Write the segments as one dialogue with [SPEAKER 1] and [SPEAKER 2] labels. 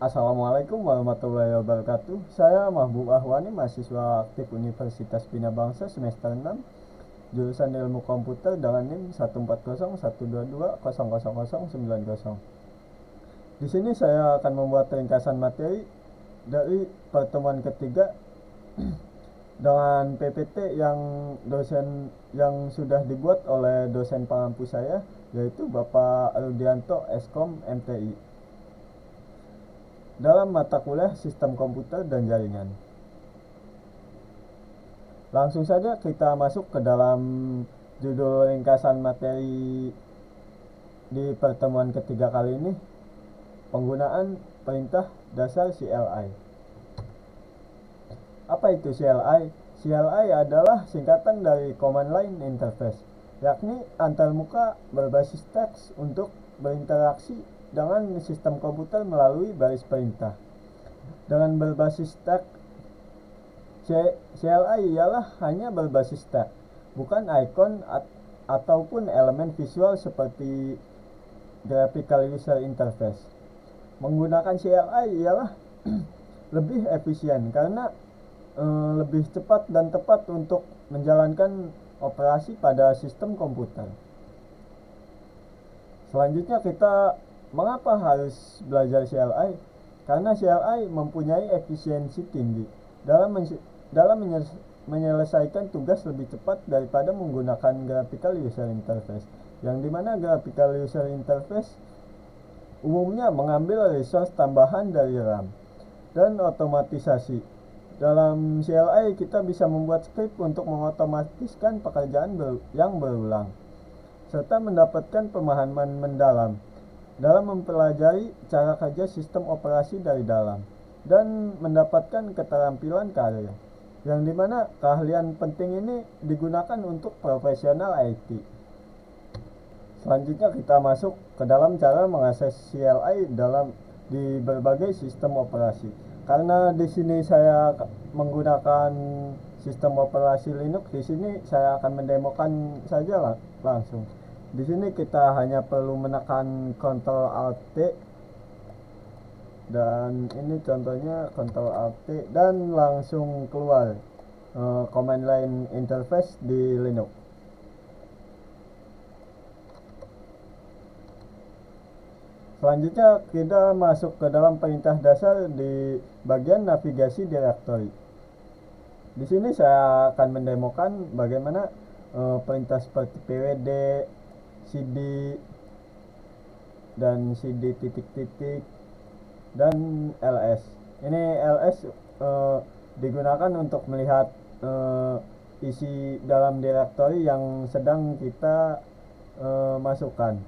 [SPEAKER 1] Assalamualaikum warahmatullahi wabarakatuh. Saya Mahbub Ahwani, mahasiswa aktif Universitas Bina Bangsa semester 6, jurusan Ilmu Komputer dengan NIM 14012200090. Di sini saya akan membuat ringkasan materi dari pertemuan ketiga dengan PPT yang sudah dibuat oleh dosen pengampu saya, yaitu Bapak Rudianto Eskom MTI, dalam mata kuliah Sistem Komputer dan Jaringan. Langsung saja kita masuk ke dalam judul ringkasan materi di pertemuan ketiga kali ini, penggunaan perintah dasar CLI. Apa itu CLI? CLI adalah singkatan dari Command Line Interface, yakni antarmuka berbasis teks untuk berinteraksi dengan sistem komputer melalui baris perintah. Dengan berbasis teks, CLI ialah hanya berbasis teks, bukan icon ataupun elemen visual seperti graphical user interface. Menggunakan CLI ialah lebih efisien karena lebih cepat dan tepat untuk menjalankan operasi pada sistem komputer. Selanjutnya mengapa harus belajar CLI? Karena CLI mempunyai efisiensi tinggi dalam menyelesaikan tugas lebih cepat daripada menggunakan graphical user interface, yang dimana graphical user interface umumnya mengambil resource tambahan dari RAM dan otomatisasi. Dalam CLI kita bisa membuat script untuk mengotomatiskan pekerjaan yang berulang, serta mendapatkan pemahaman mendalam dalam mempelajari cara kerja sistem operasi dari dalam, dan mendapatkan keterampilan karir, yang dimana keahlian penting ini digunakan untuk profesional IT. Selanjutnya kita masuk ke dalam cara mengakses CLI di berbagai sistem operasi. Karena di sini saya menggunakan sistem operasi Linux, di sini saya akan mendemokan saja langsung. Di sini kita hanya perlu menekan Ctrl Alt T, dan ini contohnya Ctrl Alt T, dan langsung keluar command line interface di Linux. Selanjutnya kita masuk ke dalam perintah dasar di bagian navigasi directory. Di sini saya akan mendemokan bagaimana perintah seperti pwd, cd, dan cd titik-titik, dan ls. Ini ls digunakan untuk melihat isi dalam directory yang sedang kita masukkan.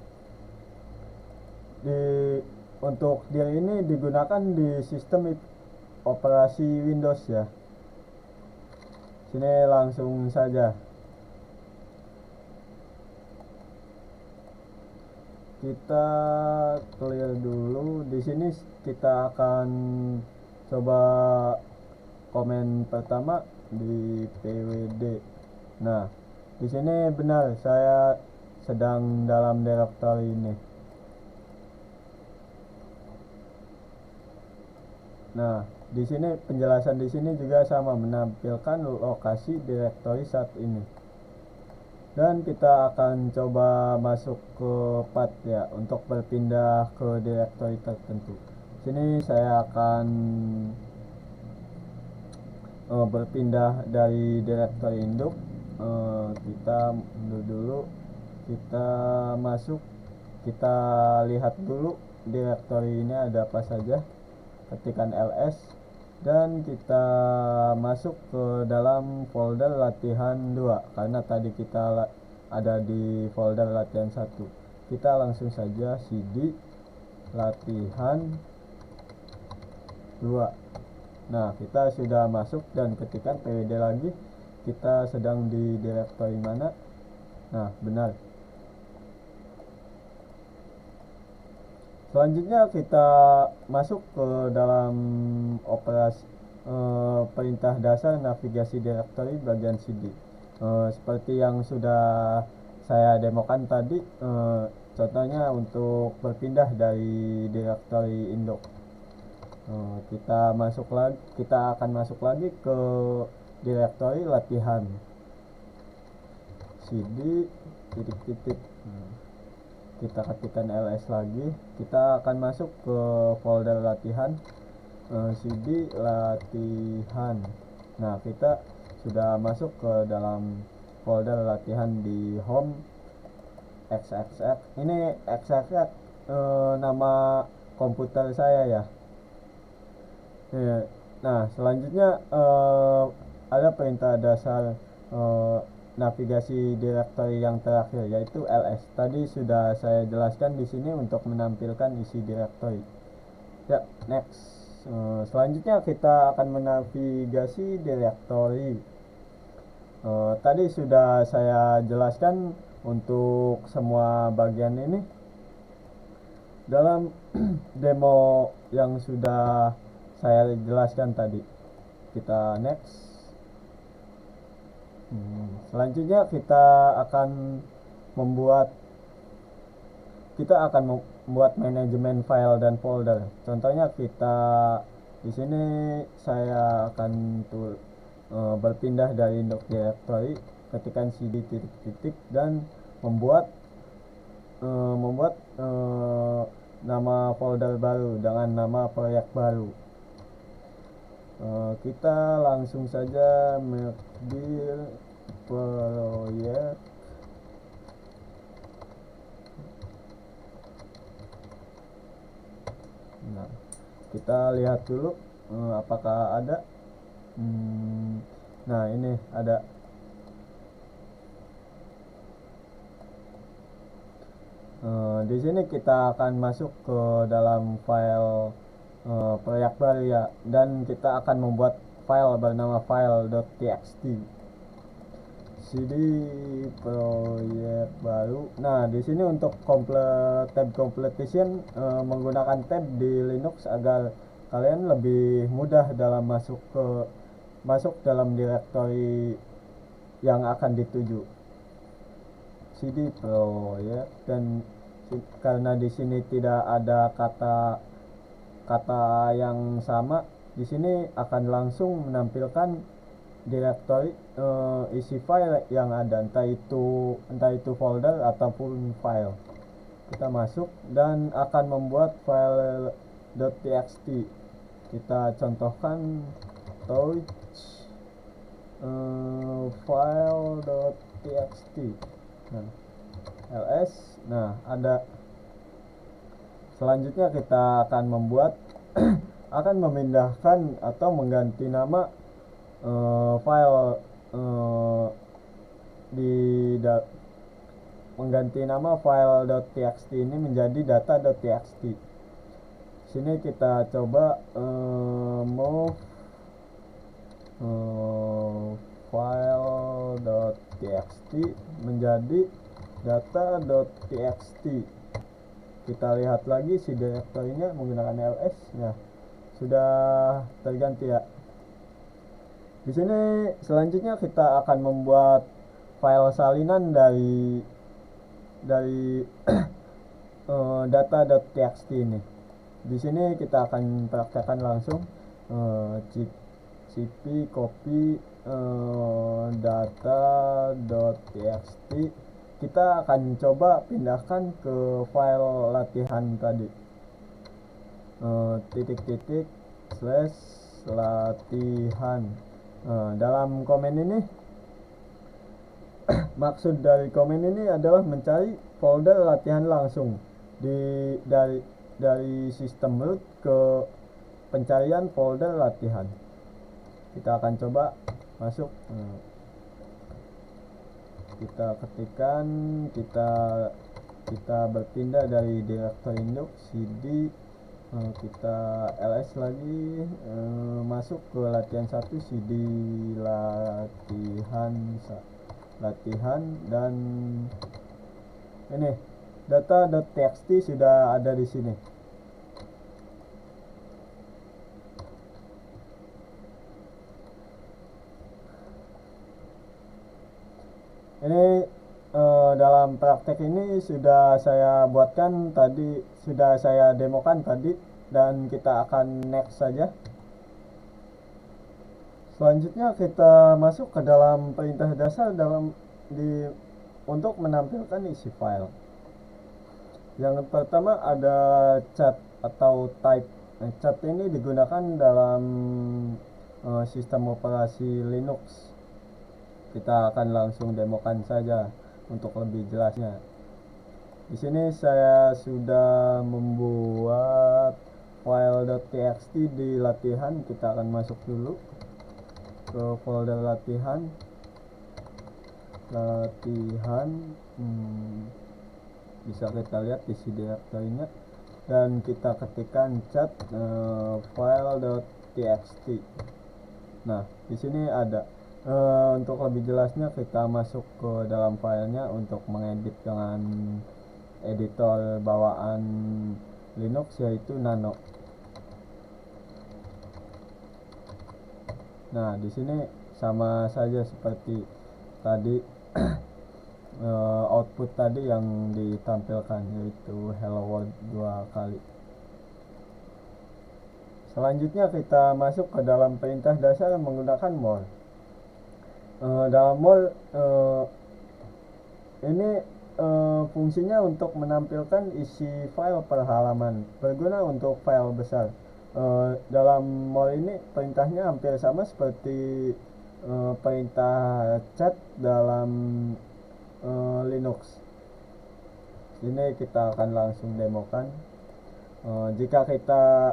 [SPEAKER 1] Untuk dir ini digunakan di sistem operasi Windows ya. Sini langsung saja kita clear dulu. Di sini kita akan coba komen pertama di pwd. Nah, di sini benar saya sedang dalam directory ini. Nah, di sini penjelasan di sini juga sama, menampilkan lokasi directory saat ini. Dan kita akan coba masuk ke path ya, untuk berpindah ke directory tertentu. Sini saya akan berpindah dari directory induk. Kita mundur dulu, kita masuk, kita lihat dulu directory ini ada apa saja. Ketikkan ls dan kita masuk ke dalam folder latihan 2, karena tadi kita ada di folder latihan 1. Kita langsung saja cd latihan 2. Nah, kita sudah masuk dan ketikkan pwd lagi, kita sedang di directory mana. Nah, benar. Selanjutnya kita masuk ke dalam operasi perintah dasar navigasi directory bagian cd. Seperti yang sudah saya demokan tadi, contohnya untuk berpindah dari directory induk. kita akan masuk lagi ke directory latihan, cd titik-titik. Kita ketikkan ls lagi, kita akan masuk ke folder latihan, cd latihan. Nah, kita sudah masuk ke dalam folder latihan di home xxx. Ini xxx nama komputer saya ya. Nah, selanjutnya ada perintah dasar navigasi directory yang terakhir, yaitu ls. Tadi sudah saya jelaskan di sini untuk menampilkan isi directory. Ya, next. Selanjutnya kita akan menavigasi directory. Tadi sudah saya jelaskan untuk semua bagian ini dalam demo yang sudah saya jelaskan tadi. Kita next. Selanjutnya kita akan membuat manajemen file dan folder. Contohnya di sini saya akan berpindah dari index directory, ketikkan cd titik-titik dan membuat nama folder baru dengan nama proyek baru. Kita langsung saja makdir proyek. Nah, kita lihat dulu apakah ada. Nah, ini ada. Di sini kita akan masuk ke dalam file proyek baru ya, dan kita akan membuat file bernama file.txt. cd proyek baru. Nah, di sini untuk tab completion menggunakan tab di Linux agar kalian lebih mudah dalam masuk dalam directory yang akan dituju. cd proyek, dan karena di sini tidak ada kata yang sama, di sini akan langsung menampilkan directory isi file yang ada, entah itu folder ataupun file. Kita masuk dan akan membuat file .txt. Kita contohkan touch file.txt. Nah, ls. Nah, ada. Selanjutnya kita akan akan memindahkan atau mengganti nama file mengganti nama file.txt ini menjadi data.txt. Sini kita coba move file.txt menjadi data.txt. Kita lihat lagi si directory-nya menggunakan ls. Nah, sudah terganti ya. Di sini selanjutnya kita akan membuat file salinan dari data.txt ini. Di sini kita akan praktekkan langsung cp copy data.txt. Kita akan coba pindahkan ke file latihan tadi, titik-titik / latihan. Dalam komen ini maksud dari komen ini adalah mencari folder latihan langsung dari sistem root ke pencarian folder latihan. Kita akan coba masuk. Kita ketikkan, kita berpindah dari directory index cd, kita ls lagi, masuk ke latihan 1 cd latihan dan ini data.txt sudah ada di sini. Ini dalam praktek ini sudah saya buatkan tadi, sudah saya demokan tadi dan kita akan next saja. Selanjutnya kita masuk ke dalam perintah dasar untuk menampilkan isi file. Yang pertama ada cat atau type. Cat ini digunakan dalam sistem operasi Linux. Kita akan langsung demokan saja untuk lebih jelasnya. Di sini saya sudah membuat file.txt di latihan. Kita akan masuk dulu ke folder latihan. Bisa kita lihat isi direktorinya, dan kita ketikkan cat file.txt. Nah, di sini ada untuk lebih jelasnya kita masuk ke dalam filenya untuk mengedit dengan editor bawaan Linux yaitu Nano. Nah, di sini sama saja seperti tadi output tadi yang ditampilkan yaitu hello world 2 kali. Selanjutnya kita masuk ke dalam perintah dasar menggunakan more. Dalam more ini fungsinya untuk menampilkan isi file per halaman, berguna untuk file besar. Dalam more ini perintahnya hampir sama seperti perintah cat dalam Linux. Ini kita akan langsung demokan. Jika kita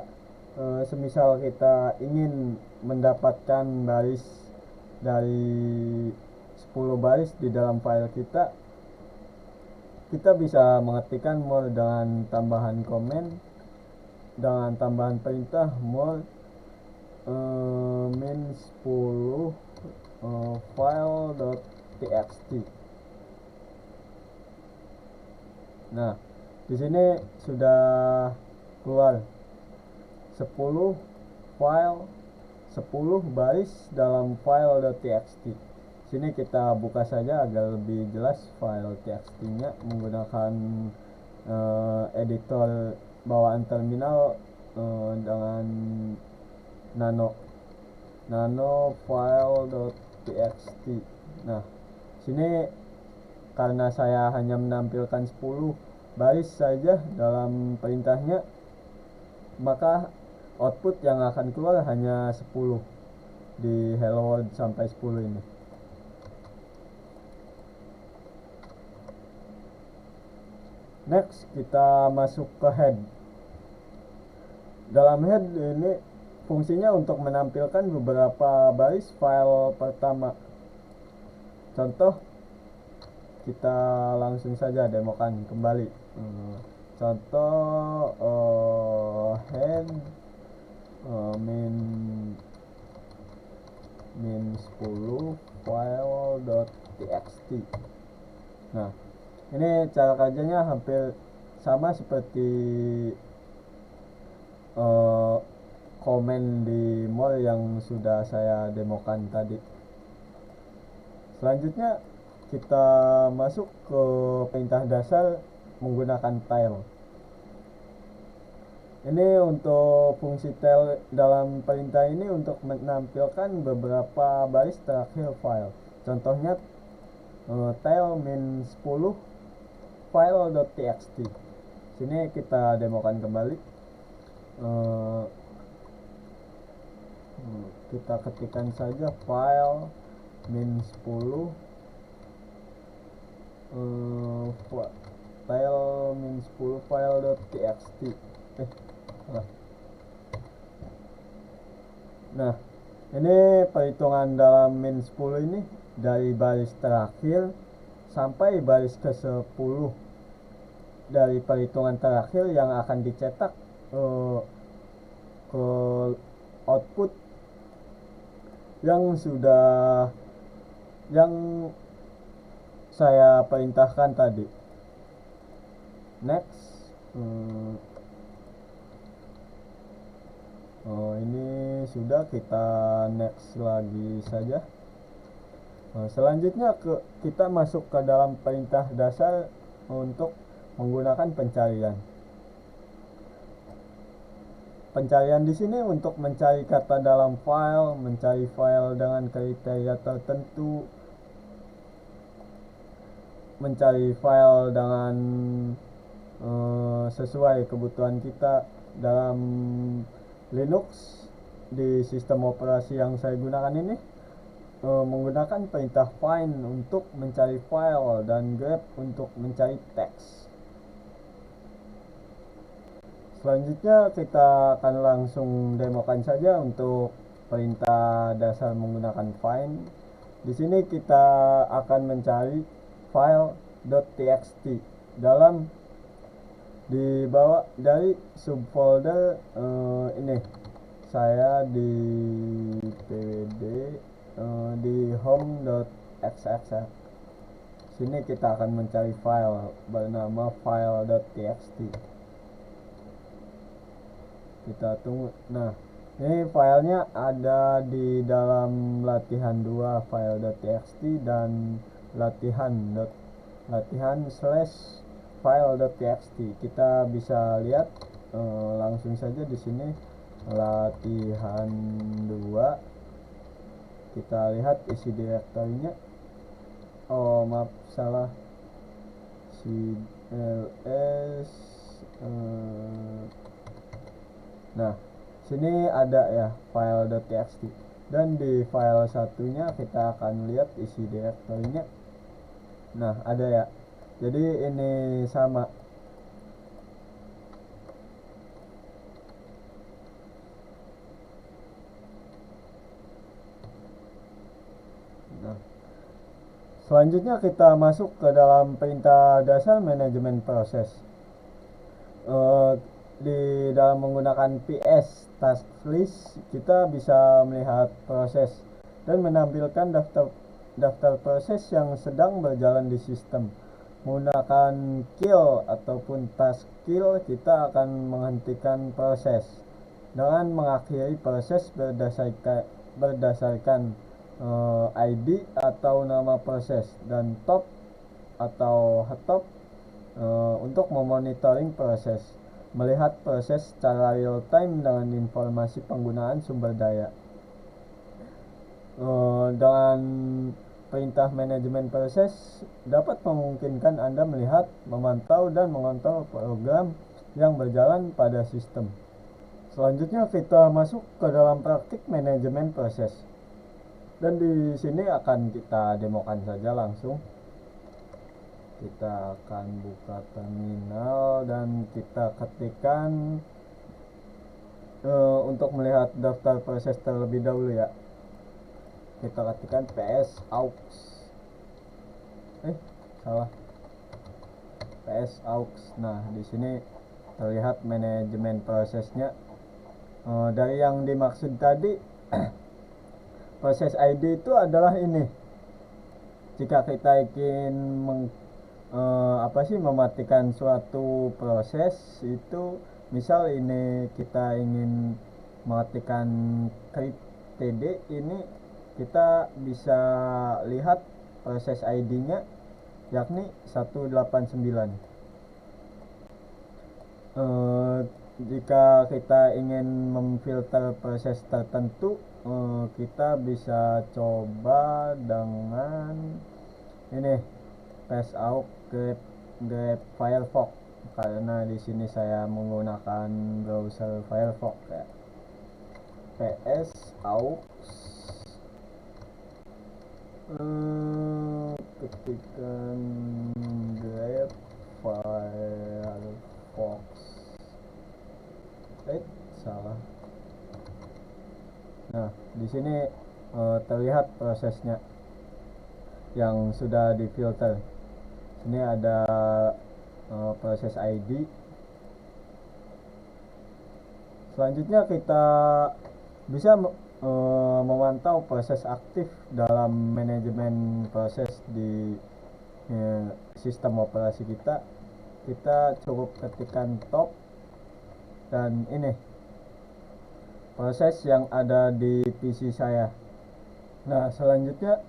[SPEAKER 1] semisal kita ingin mendapatkan baris dari 10 baris di dalam file kita bisa mengetikkan more dengan tambahan komen, dengan tambahan perintah more min 10 file.txt. Nah, di sini sudah keluar 10 baris dalam file.txt. Sini kita buka saja agar lebih jelas file txt-nya menggunakan editor bawaan terminal dengan nano file.txt. Nah, sini karena saya hanya menampilkan 10 baris saja dalam perintahnya, maka output yang akan keluar hanya 10 di hello world sampai 10 ini. Next, kita masuk ke head. Dalam head ini fungsinya untuk menampilkan beberapa baris file pertama. Contoh, kita langsung saja demokan kembali. Contoh head min 10 file.txt. Nah, ini cara kerjanya hampir sama seperti komen di more yang sudah saya demokan tadi. Selanjutnya kita masuk ke perintah dasar menggunakan tile. Ini untuk fungsi tile dalam perintah ini untuk menampilkan beberapa baris terakhir file. Contohnya tile min 10 file.txt. Sini kita demokan kembali. Kita ketikkan saja file min 10 file min 10 file.txt. Nah, ini perhitungan dalam min 10 ini dari baris terakhir sampai baris ke-10 dari perhitungan terakhir yang akan dicetak ke output yang saya perintahkan tadi. Next. Ini sudah, kita next lagi saja. Selanjutnya kita masuk ke dalam perintah dasar untuk menggunakan pencarian. pencarian di sini untuk mencari kata dalam file, mencari file dengan kriteria tertentu, mencari file dengan sesuai kebutuhan kita. Dalam Linux di sistem operasi yang saya gunakan ini menggunakan perintah find untuk mencari file dan grep untuk mencari teks. Selanjutnya kita akan langsung demokan saja untuk perintah dasar menggunakan find. Di sini kita akan mencari file.txt dalam di bawah dari subfolder ini saya di pwd di home.xxx. Sini kita akan mencari file bernama file.txt. Kita tunggu. Nah, ini filenya ada di dalam latihan 2 file.txt dan latihan/file.txt. Kita bisa lihat langsung saja di sini latihan 2. Kita lihat isi direktorinya. Oh, maaf, salah. cls nah, sini ada ya file.txt, dan di file satunya kita akan lihat isi direktorinya. Nah, ada ya. Jadi ini sama. Nah, selanjutnya kita masuk ke dalam perintah dasar manajemen proses. Di dalam menggunakan ps task list kita bisa melihat proses dan menampilkan daftar proses yang sedang berjalan di sistem. Menggunakan kill ataupun task kill kita akan menghentikan proses dengan mengakhiri proses berdasarkan ID atau nama proses, dan top atau htop untuk memonitoring proses, melihat proses secara real time dengan informasi penggunaan sumber daya. Dengan perintah manajemen proses dapat memungkinkan Anda melihat, memantau, dan mengontrol program yang berjalan pada sistem. Selanjutnya kita masuk ke dalam praktik manajemen proses, dan di sini akan kita demokan saja langsung. Kita akan buka terminal dan kita ketikkan untuk melihat daftar proses terlebih dahulu ya. Kita ketikkan ps aux. Salah. ps aux. Nah, di sini terlihat manajemen prosesnya. Dari yang dimaksud tadi proses ID itu adalah ini. Jika kita ingin mematikan suatu proses itu, misal ini kita ingin mematikan script td ini, kita bisa lihat proses ID-nya yakni 189. Jika kita ingin memfilter proses tertentu, kita bisa coba dengan ini ps aux grep Firefox, karena di sini saya menggunakan browser Firefox ya. ps aux ketikkan grep Firefox. Salah. Nah, di sini terlihat prosesnya yang sudah difilter. Sini ada proses ID. Selanjutnya kita bisa memantau proses aktif dalam manajemen proses di sistem operasi kita. Kita cukup ketikkan top, dan ini proses yang ada di PC saya. Nah, selanjutnya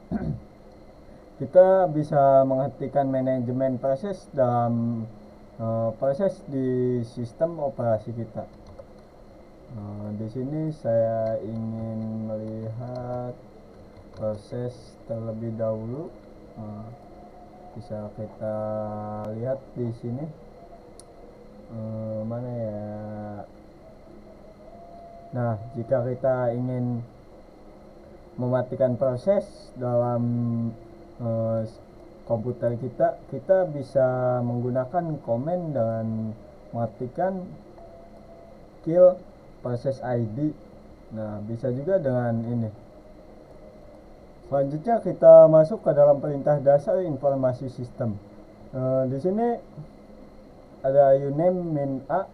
[SPEAKER 1] kita bisa menghentikan manajemen proses dalam proses di sistem operasi kita. Di sini saya ingin melihat proses terlebih dahulu. Bisa kita lihat di sini. Mana ya? Nah, jika kita ingin mematikan proses dalam komputer kita, kita bisa menggunakan komen dengan matikan kill proses ID. Nah, bisa juga dengan ini. Selanjutnya kita masuk ke dalam perintah dasar informasi sistem. Di sini ada uname min a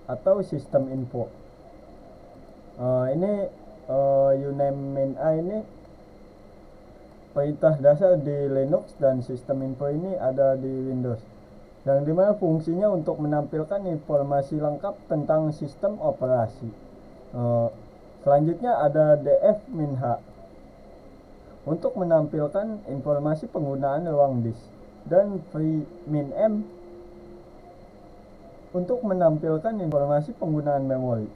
[SPEAKER 1] atau sistem info. Ini uname min a ini perintah dasar di Linux, dan sistem info ini ada di Windows, yang dimana fungsinya untuk menampilkan informasi lengkap tentang sistem operasi. Selanjutnya ada df min h untuk menampilkan informasi penggunaan ruang disk, dan free min m untuk menampilkan informasi penggunaan memori.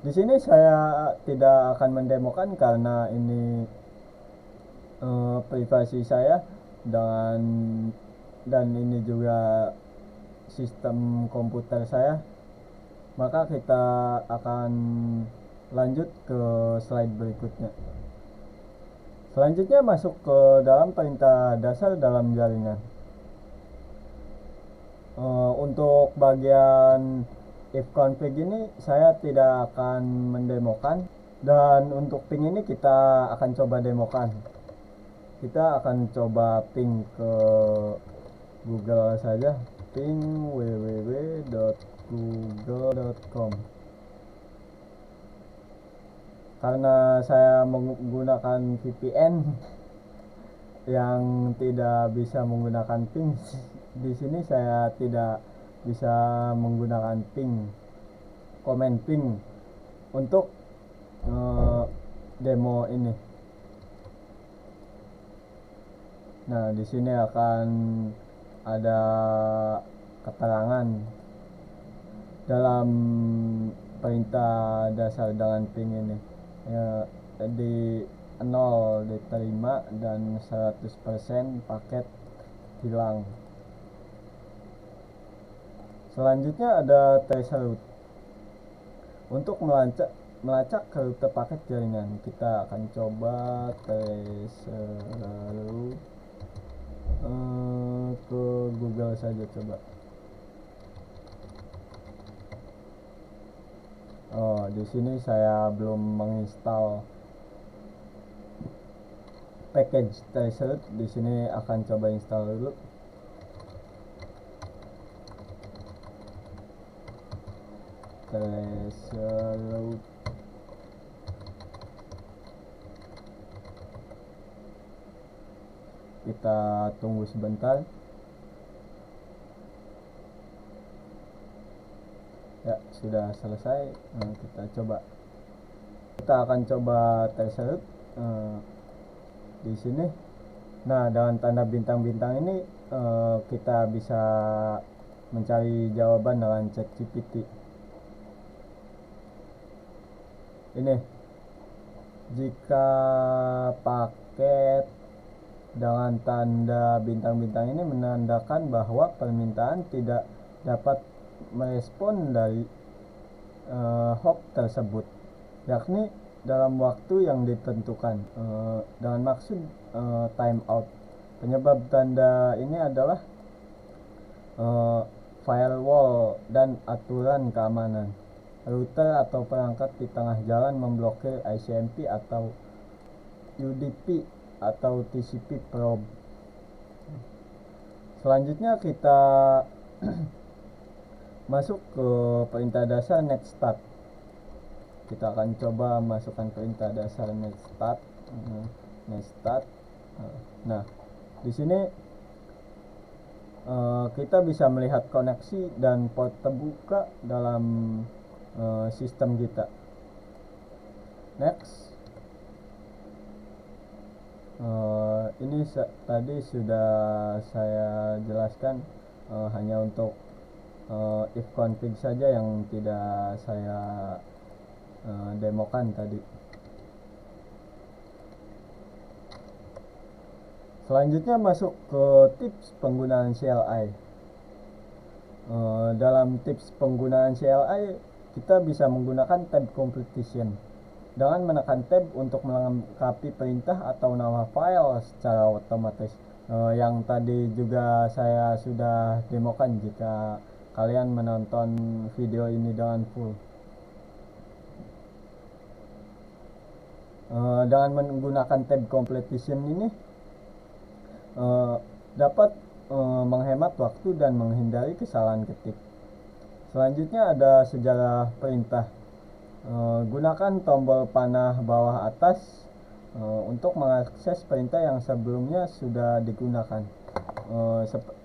[SPEAKER 1] Di sini saya tidak akan mendemokan karena ini privasi saya dan ini juga sistem komputer saya. Maka kita akan lanjut ke slide berikutnya. Selanjutnya masuk ke dalam perintah dasar dalam jaringan. Untuk bagian if config ini saya tidak akan mendemokan, dan untuk ping ini kita akan coba demokan. Kita akan coba ping ke Google saja, ping www.google.com. Karena saya menggunakan VPN yang tidak bisa menggunakan ping, di sini saya tidak bisa menggunakan ping, komen ping untuk demo ini. Nah, di sini akan ada keterangan dalam perintah dasar dengan ping ini. Di 0 diterima dan 100% paket hilang. Selanjutnya ada traceroute. Untuk melacak ke rute paket jaringan, kita akan coba traceroute ke Google saja coba. Di sini saya belum menginstal package traceroute. Di sini akan coba install dulu. Traceroute. Kita tunggu sebentar. Ya, sudah selesai. Kita coba. Kita akan coba traceroute di sini. Nah, dengan tanda bintang-bintang ini kita bisa mencari jawaban dengan ChatGPT. Ini jika paket dengan tanda bintang-bintang ini menandakan bahwa permintaan tidak dapat merespon dari hop tersebut, yakni dalam waktu yang ditentukan, dengan maksud timeout. Penyebab tanda ini adalah firewall dan aturan keamanan. Router atau perangkat di tengah jalan memblokir ICMP atau UDP atau TCP probe. Selanjutnya kita masuk ke perintah dasar netstart. Kita akan coba masukkan perintah dasar netstart. Nah, di sini kita bisa melihat koneksi dan port terbuka dalam sistem kita. Next. Ini tadi sudah saya jelaskan, hanya untuk if config saja yang tidak saya demokan tadi. Selanjutnya masuk ke tips penggunaan CLI. Dalam tips penggunaan CLI, kita bisa menggunakan tab completion dengan menekan tab untuk melengkapi perintah atau nama file secara otomatis. Yang tadi juga saya sudah demokan jika kalian menonton video ini dengan full. Dengan menggunakan tab completion ini dapat menghemat waktu dan menghindari kesalahan ketik. Selanjutnya ada sejarah perintah. Gunakan tombol panah bawah atas untuk mengakses perintah yang sebelumnya sudah digunakan.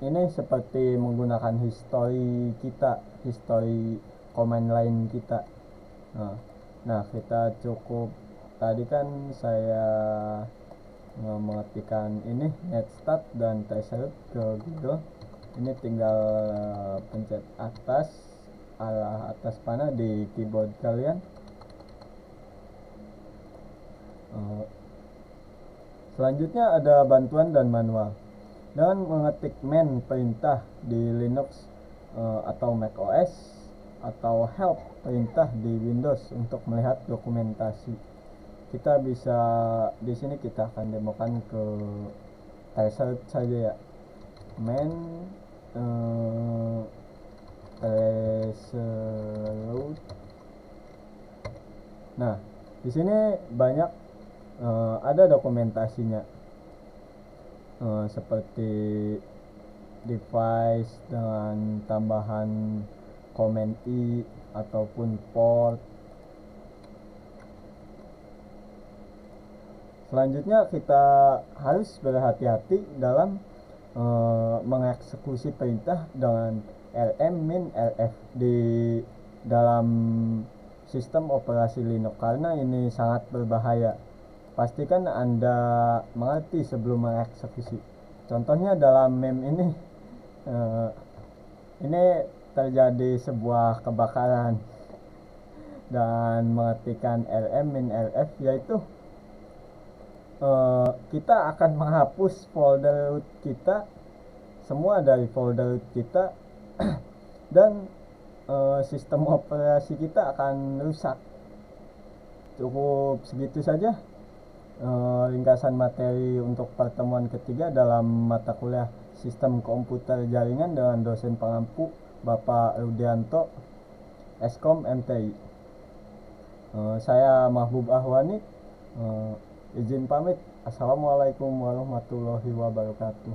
[SPEAKER 1] Ini seperti menggunakan history kita, history command line kita. Nah, kita cukup tadi kan saya mengetikkan ini net start dan test ke Google. Ini tinggal pencet arah atas panah di keyboard kalian. Selanjutnya ada bantuan dan manual. Dengan mengetik man perintah di Linux atau Mac OS atau help perintah di Windows untuk melihat dokumentasi. Kita bisa di sini kita akan demokan ke tracer saja ya. Man tracer. Nah, di sini banyak ada dokumentasinya seperti device dengan tambahan command I ataupun port. Selanjutnya kita harus berhati-hati dalam mengeksekusi perintah dengan rm min rf di dalam sistem operasi Linux karena ini sangat berbahaya. Pastikan Anda mengerti sebelum mengeksekusi. Contohnya dalam meme ini terjadi sebuah kebakaran dan mengetikkan rm min rf, yaitu kita akan menghapus folder root kita, semua dari folder root kita dan sistem operasi kita akan rusak. Cukup segitu saja ringkasan materi untuk pertemuan ketiga dalam mata kuliah Sistem Komputer Jaringan dengan dosen pengampu Bapak Rudianto, Eskom MTI. Saya Mahbub Ahwani, izin pamit. Assalamualaikum warahmatullahi wabarakatuh.